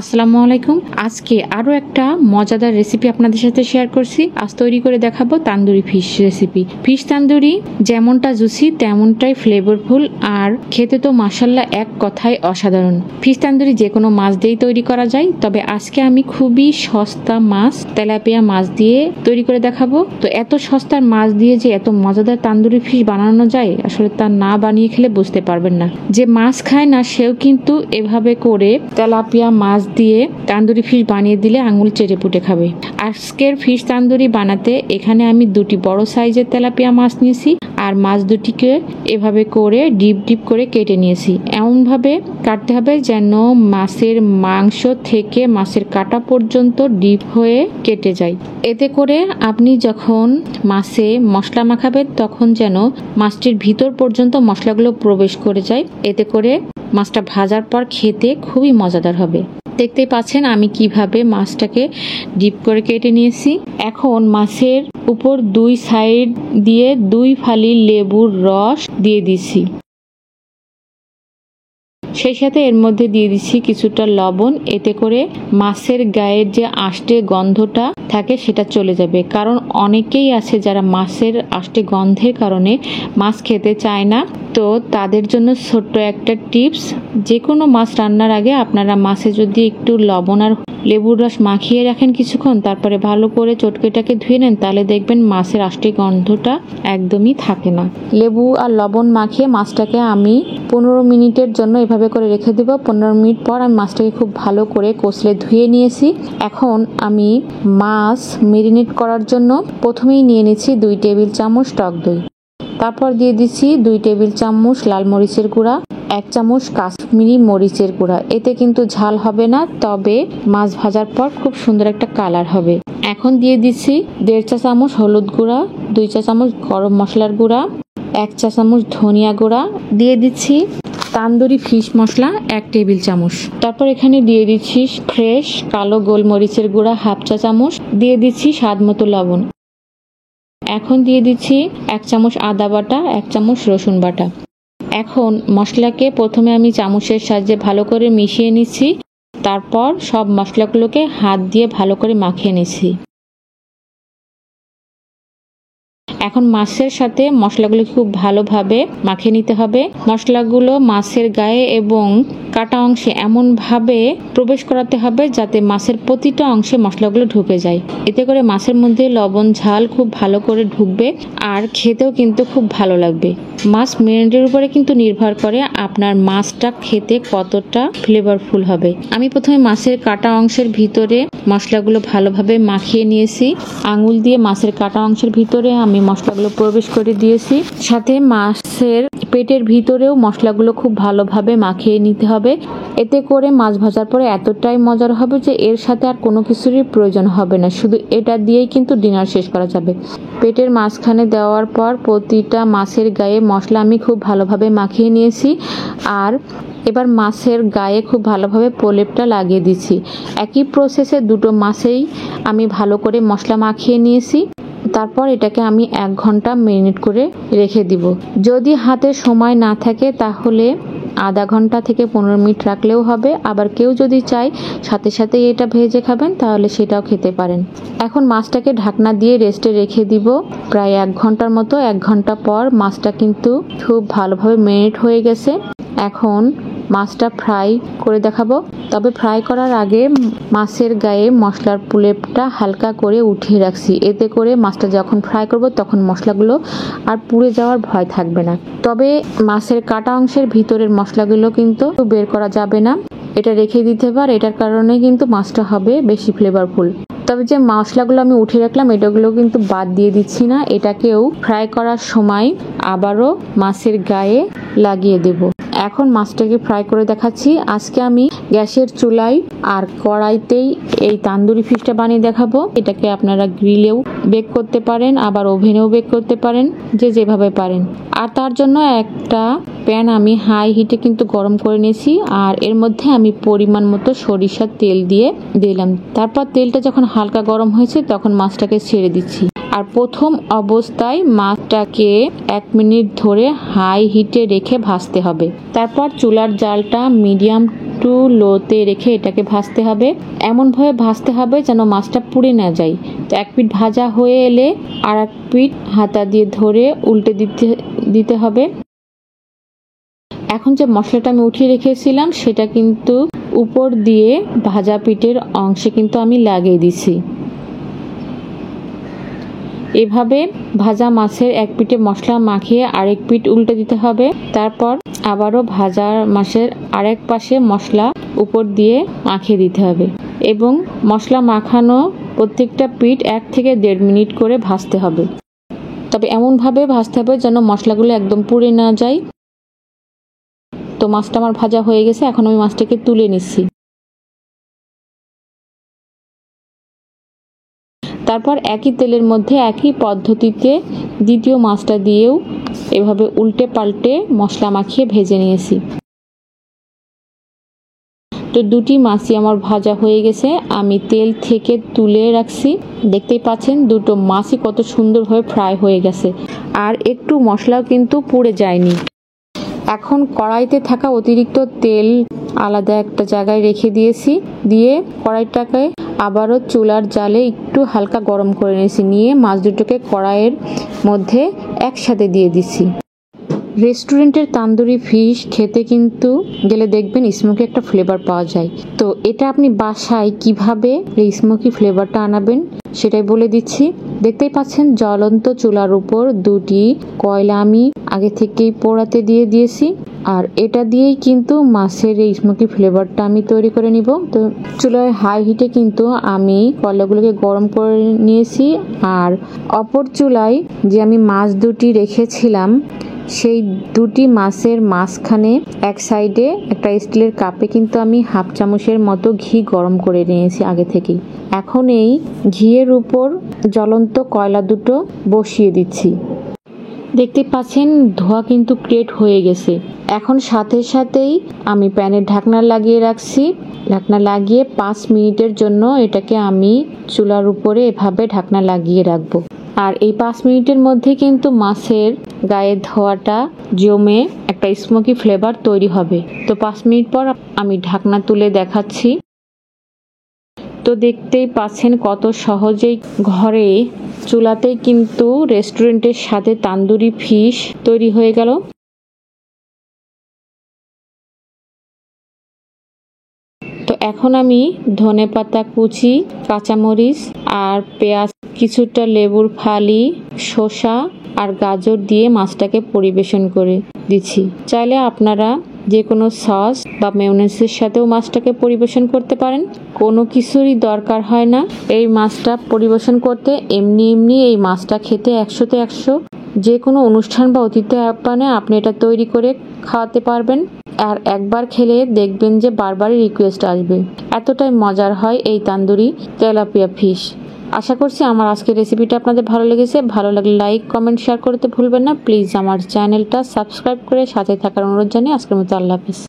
আসসালামু আলাইকুম। আজকে আরো একটা মজাদার রেসিপি আপনাদের সাথে শেয়ার করছি। আজ তৈরি করে দেখাবো tandoori fish recipe. Fish tandoori যেমনটা জুসি তেমনটাই ফ্লেভারফুল, আর খেতে তো মাশাআল্লাহ এক কথায় অসাধারণ। ফিশ তান্দুরি যে কোনো মাছ দিয়েই তৈরি করা যায়, তবে আজকে আমি খুবই সস্তা মাছ তেলাপিয়া মাছ দিয়ে তৈরি করে দেখাবো। তো এত সস্তার মাছ দিয়ে যে এত মজাদার তান্দুরি ফিশ বানানো যায়, আসলে তা না বানিয়ে খেলে বুঝতে পারবেন না। যে মাছ খায় না সেও কিন্তু এভাবে করে তেলাপিয়া মাছ দিয়ে তান্দুরি ফিশ বানিয়ে দিলে আঙুল চেটে পুটে খাবে। আজকের ফিশ তান্দুরি বানাতে এখানে আমি দুটি বড় সাইজের তেলাপিয়া মাছ নিয়েছি, আর মাছ দুটিকে এভাবে করে ডিপ ডিপ করে কেটে নিয়েছি। এমন ভাবে কাটতে হবে যেন মাছের মাংস থেকে মাছের কাটা পর্যন্ত ডিপ হয়ে কেটে যায়। এতে করে আপনি যখন মাছে মশলা মাখাবেন তখন যেন মাছটির ভিতর পর্যন্ত মশলাগুলো প্রবেশ করে যায়। এতে করে মাছটা ভাজার পর খেতে খুবই মজাদার হবে। দেখতেই পাচ্ছেন আমি কিভাবে মাছটাকে ডিপ করে কেটে নিয়েছি। এখন মাছের উপর দুই সাইড দিয়ে 2 ফালি লেবুর রস দিয়ে দিছি। সেই সাথে এর মধ্যে দিয়ে দিচ্ছি কিছুটা লবণ। এতে করে মাছের গায়ের যে আষ্টে গন্ধটা থাকে সেটা চলে যাবে, কারণ অনেকেই আছে যারা মাছের আষ্টে গন্ধের কারণে মাছ খেতে চায় না। তো তাদের জন্য ছোট্ট একটা টিপস, যে কোনো মাছ রান্নার আগে আপনারা মাছে যদি একটু লবণ আর লেবুর রস মাখিয়ে রাখেন কিছুক্ষণ, তারপরে ভালো করে চটকেটাকে ধুয়ে নেন, তাহলে দেখবেন মাছের আষ্টে গন্ধটা একদমই থাকে না। লেবু আর লবণ মাখিয়ে মাছটাকে আমি 15 মিনিটের জন্য এভাবে করে রেখে দেব। 15 মিনিট পর আমি মাছটাকে খুব ভালো করে কষলে ধুয়ে নিয়েছি। এখন আমি মাছ মেরিনেট করার জন্য প্রথমেই নিয়ে নিচ্ছি 2 টেবিল চামচ টক দই। তারপর দিয়ে দিচ্ছি 2 টেবিল চামচ লাল মরিচের গুঁড়া, 1 চামচ কাশ্মীরি মরিচের গুঁড়া। এতে কিন্তু ঝাল হবে না, তবে মাছ ভাজার পর খুব সুন্দর একটা কালার হবে। এখন দিয়ে দিচ্ছি 1.5 চা চামচ হলুদ গুঁড়া, 2 চা চামচ গরম মশলার গুঁড়া, 1 চা চামচ ধনিয়া গুঁড়া, দিয়ে দিচ্ছি তান্দুরি ফিশ মশলা 1 টেবিল চামচ। তারপর এখানে দিয়ে দিচ্ছি ফ্রেশ কালো গোলমরিচের গুঁড়া 1/2 চা চামচ, দিয়ে দিচ্ছি স্বাদ মতো লবণ। এখন দিয়ে দিচ্ছি 1 চামচ আদা বাটা, 1 চামচ রসুন বাটা। এখন মশলাকে প্রথমে আমি চামচের সাহায্যে ভালো করে মিশিয়ে নিচ্ছি। তারপর সব মশলাগুলোকে হাত দিয়ে ভালো করে মাখিয়ে নিচ্ছি। এখন মাছের সাথে মশলাগুলো খুব ভালোভাবে মাখিয়ে নিতে হবে। মশলাগুলো মাছের গায়ে এবং কাটা অংশে এমনভাবে প্রবেশ করাতে হবে যাতে মাছের প্রতিটা অংশে মশলাগুলো ঢুকে যায়। এতে করে মাছের মধ্যে লবণ ঝাল খুব ভালো করে ঢুকবে, আর খেতেও কিন্তু খুব ভালো লাগবে। মাছ মেরিনেটের উপরে কিন্তু নির্ভর করে আপনার মাছটা খেতে কতটা ফ্লেভারফুল হবে। আমি প্রথমে মাছের কাটা অংশের ভিতরে মশলাগুলো ভালোভাবে মাখিয়ে নিয়েছি। আঙুল দিয়ে মাছের কাটা অংশের ভিতরে আমি মশলাগুলো প্রবেশ করে দিয়েছি। সাথে মাছের পেটের ভিতরেও মশলাগুলো খুব ভালোভাবে মাখিয়ে নিতে হবে। এতে করে মাছ ভাজার পরে এতটাই মজার হবে যে এর সাথে আর কোনো কিছুরই প্রয়োজন হবে না, শুধু এটা দিয়েই কিন্তু ডিনার শেষ করা যাবে। পেটের মাঝখানে দেওয়ার পর প্রতিটা মাছের গায়ে মশলা আমি খুব ভালোভাবে মাখিয়ে নিয়েছি, আর এবার মাছের গায়ে খুব ভালোভাবে প্রলেপটা লাগিয়ে দিচ্ছি। একই প্রসেসে দুটো মাছেই আমি ভালো করে মশলা মাখিয়ে নিয়েছি। তারপর এটাকে আমি 1 ঘন্টা মেরিনেট করে রেখে দিব। যদি হাতে সময় না থাকে তাহলে আধা ঘন্টা থেকে 15 মিনিট রাখলেও হবে। আবার কেউ যদি চায় সাথে সাথে এটা ভেজে খাবেন তাহলে সেটাও খেতে পারেন। এখন মাছটাকে ঢাকনা দিয়ে রেস্টে রেখে দিব প্রায় 1 ঘন্টার মতো। 1 ঘন্টা পর মাছটা কিন্তু খুব ভালোভাবে মেরিনেট হয়ে গেছে। এখন মাছটা ফ্রাই করে দেখাবো। তবে ফ্রাই করার আগে মাছের গায়ে মশলার প্রলেপটা হালকা করে উঠিয়ে রাখছি। এতে করে মাছটা যখন ফ্রাই করব তখন মশলাগুলো আর পুড়ে যাওয়ার ভয় থাকবে না। তবে মাছের কাটা অংশের ভিতরের মশলাগুলো কিন্তু বের করা যাবে না, এটা রেখে দিতে হবে। আর এটার কারণে কিন্তু মাছটা হবে বেশি ফ্লেভারফুল। তবে যে মশলাগুলো আমি উঠিয়ে রাখলাম এটাগুলো কিন্তু বাদ দিয়ে দিচ্ছি না, এটাকেও ফ্রাই করার সময় আবারও মাছের গায়ে লাগিয়ে দেব। এখন মাছটাকে ফ্রাই করে দেখাচ্ছি। আজকে আমি গ্যাসের চুলায় আর কড়াইতেই এই তান্দুরি ফিশটা বানিয়ে দেখাবো। এটাকে আপনারা গ্রিলেও বেক করতে পারেন, আবার ওভেনেও বেক করতে পারেন, যে যেভাবে পারেন। আর তার জন্য একটা প্যান আমি হাই হিটে কিন্তু গরম করে নিয়েছি, আর এর মধ্যে আমি পরিমাণ মতো সরিষার তেল দিয়ে দিলাম। তারপর তেলটা যখন হালকা গরম হয়েছে তখন মাছটাকে ছেড়ে দিচ্ছি। আর প্রথম অবস্থায় মাছটাকে 1 মিনিট ধরে হাই হিটে রেখে ভাজতে হবে। তারপর চুলার জালটা মিডিয়াম টু টু লোতে রেখে এটাকে ভাজতে হবে। এমনভাবে ভাজতে হবে যেন মাছটা পুড়ে না যায়। তো এক পিঠ ভাজা হয়ে এলে আর এক পিঠ হাতা দিয়ে ধরে উল্টে দিতে হবে। এখন যে মশলাটা আমি উঠিয়ে রেখেছিলাম সেটা কিন্তু উপর দিয়ে ভাজা পিঠের অংশে কিন্তু আমি লাগিয়ে দিছি। এভাবে ভাজা মাছের এক পিঠে মশলা মাখিয়ে আরেক পিঠ উল্টে দিতে হবে। তারপর আবারও ভাজা মাছের আরেক পাশে মশলা উপর দিয়ে মাখিয়ে দিতে হবে এবং মশলা মাখানো প্রত্যেকটা পিঠ 1 থেকে 1.5 মিনিট করে ভাজতে হবে। তবে এমনভাবে ভাজতে হবে যেন মশলাগুলো একদম পুড়ে না যায়। তো মাছটা আমার ভাজা হয়ে গেছে, এখন আমি মাছটাকে তুলে নিচ্ছি। তারপর একই তেলের মধ্যে একই পদ্ধতিতে দ্বিতীয় মাছটা দিয়েও এভাবে উল্টে পাল্টে মশলা মাখিয়ে ভেজে নিয়েছি। তো দুটি মাছই আমার ভাজা হয়ে গেছে, আমি তেল থেকে তুলে রাখছি। দেখতেই পাচ্ছেন দুটো মাছই কত সুন্দরভাবে ফ্রাই হয়ে গেছে, আর একটু মশলাও কিন্তু পুড়ে যায়নি। এখন কড়াইতে থাকা অতিরিক্ত তেল আলাদা একটা জায়গায় রেখে দিয়েছি। দিয়ে কড়াইটাকে আবারও চুলার জালে একটু হালকা গরম করে নিয়েছি। নিয়ে মাছ দুটোকে কড়াইয়ের মধ্যে একসাথে দিয়ে দিচ্ছি। রেস্টুরেন্টের তান্দুরি ফিশ খেতে কিন্তু গেলে দেখবেন স্মোকি একটা ফ্লেভার পাওয়া যায়। তো এটা আপনি বাসায় কিভাবে এই স্মোকি ফ্লেভারটা আনাবেন সেটাই বলে দিচ্ছি। দেখতেই পাচ্ছেন জ্বলন্ত চুলার উপর দুটি কয়লা আমি আগে থেকেই পোড়াতে দিয়ে দিয়েছি, আর এটা দিয়েই কিন্তু মাছের এই স্মোকি ফ্লেভারটা আমি তৈরি করে নিব। তো চুলায় হাই হিটে কিন্তু আমি কয়লাগুলোকে গরম করে নিয়েছি, আর অপর চুলায় যে আমি মাছ দুটি রেখেছিলাম সেই দুটি মাছের মাঝখানে এক সাইডে একটা স্টিলের কাপে কিন্তু আমি হাফ চামচের মতো ঘি গরম করে নিয়েছি আগে থেকেই। এখন এই ঘিয়ের উপর জ্বলন্ত কয়লা দুটো বসিয়ে দিচ্ছি। দেখতে পাচ্ছেন ধোঁয়া কিন্তু ক্রিয়েট হয়ে গেছে। এখন সাথে সাথেই আমি প্যানের ঢাকনা লাগিয়ে রাখছি। ঢাকনা লাগিয়ে 5 মিনিটের জন্য এটাকে আমি চুলার উপরে এভাবে ঢাকনা লাগিয়ে রাখবো। আর এই 5 মিনিটের মধ্যে কিন্তু মাছের গায়ে ধোঁয়াটা জমে একটা স্মোকি ফ্লেভার তৈরি হবে। তো 5 মিনিট পর আমি ঢাকনা তুলে দেখাচ্ছি। তো দেখতেই পাচ্ছেন কত সহজেই ঘরে চুলাতেই কিন্তু রেস্টুরেন্টের সাথে তান্দুরি ফিশ তৈরি হয়ে গেল। তো এখন আমি ধনেপাতা কুচি, কাঁচামরিচ আর পেঁয়াজ, কিছুটা লেবুর ফালি, শসা আর গাজর দিয়ে মাছটাকে পরিবেশন করে দিচ্ছি। চাইলে আপনারা যে কোনো সস বা মেয়োনেজের সাথেও মাছটাকে পরিবেশন করতে পারেন। কোনো কিছুরই দরকার হয় না এই মাছটা পরিবেশন করতে। এমনি এই মাছটা খেতে 100-তে 100। যে কোনো অনুষ্ঠান বা অতিথি আপ্যায়নে আপনি এটা তৈরি করে খাওয়াতে পারবেন, আর একবার খেলে দেখবেন যে বারবারই রিকোয়েস্ট আসবে। এতটাই মজার হয় এই তান্দুরি তেলাপিয়া ফিশ। আশা করছি আমার আজকের রেসিপিটা আপনাদের ভালো লেগেছে। ভালো লাগলে লাইক, কমেন্ট, শেয়ার করতে ভুলবেন না। প্লিজ আমার চ্যানেলটা সাবস্ক্রাইব করে সাথে থাকার অনুরোধ জানিয়ে আজকের মতো আল্লাহ হাফেজ।